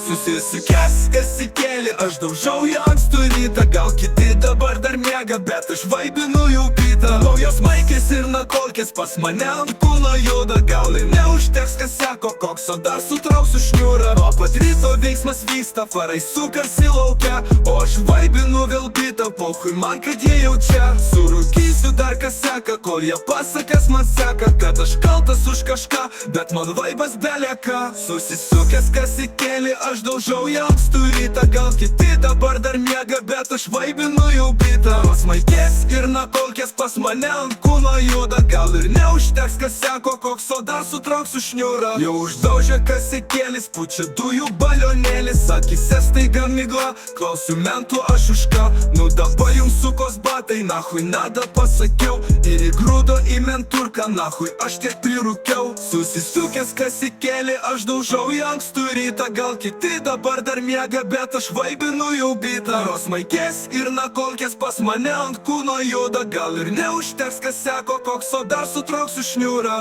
Susisukęs įsikėlė, aš daužau į ankstų rytą. Gal kiti dabar dar miega, bet aš vaibinu jau pitą. Naujos maikės ir nakolkės pas mane ant kūno juda. Gal ir neužteks, kas sako, koks, o dar sutrauksiu šniūrą. O pat ryto veiksmas vyksta, farai sukasi laukia, o aš vaibinu vėl pitą. Pochui man, kad jie jau čia. Surūkysiu dar kas seka, kol jie pasakas man seka, kad aš kaltas už kažką, bet man vaibas belieka. Susisukęs kas įkėlė, aš daužau į ankstų rytą. Gal kiti dabar dar miega, bet aš vaibinu jau bitą. Tos maikės ir nakolkės pas mane ant kūno juda. Gal ir neužteks, kas sako, koks, o dar sutrauksiu šniūrą. Jau uždaužė kas įkėlis, pučia dujų balionėlis. Akyse staiga migla, klausiu mentų aš už ką. Nu dabar jums sukos batai, nahui nada pasakiau. Ir įgrūdo į menturką, nahui aš tiek prirūkiau. Susisukęs kas įkėlė, aš daužau į ankstų rytą. Gal kiti dabar dar miega, bet aš vaibinu jau bitą. Tos maikės ir nakolkės pas mane ant kūno juda. Gal ir neužteks, kas sako, koks, o dar sutrauksiu šniūrą.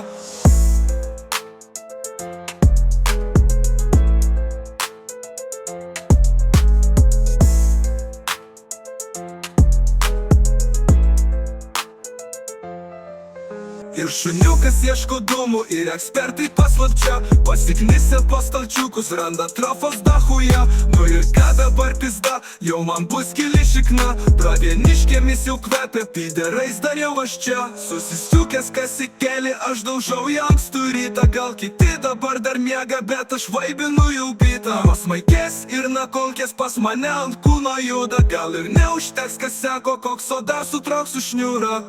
Ir šuniukas ieško dūmų, ir ekspertai paslapčia. Pasiknisę po stalčiukus, randa trofos dahuja. Nu ir ką dabar pizda, jau man bus gili šikna. Pravieniškėmis jau kvepia, piderais dar jau aš čia. Susisukęs kas įkėlė, aš daužau į ankstų rytą. Gal kiti dabar dar miega, bet aš vaibinu jau bitą. Tos maikės ir nakolkės pas mane ant kūno juda. Gal ir neužteks, kas sako, koks, o dar sutrauksiu šniūrą.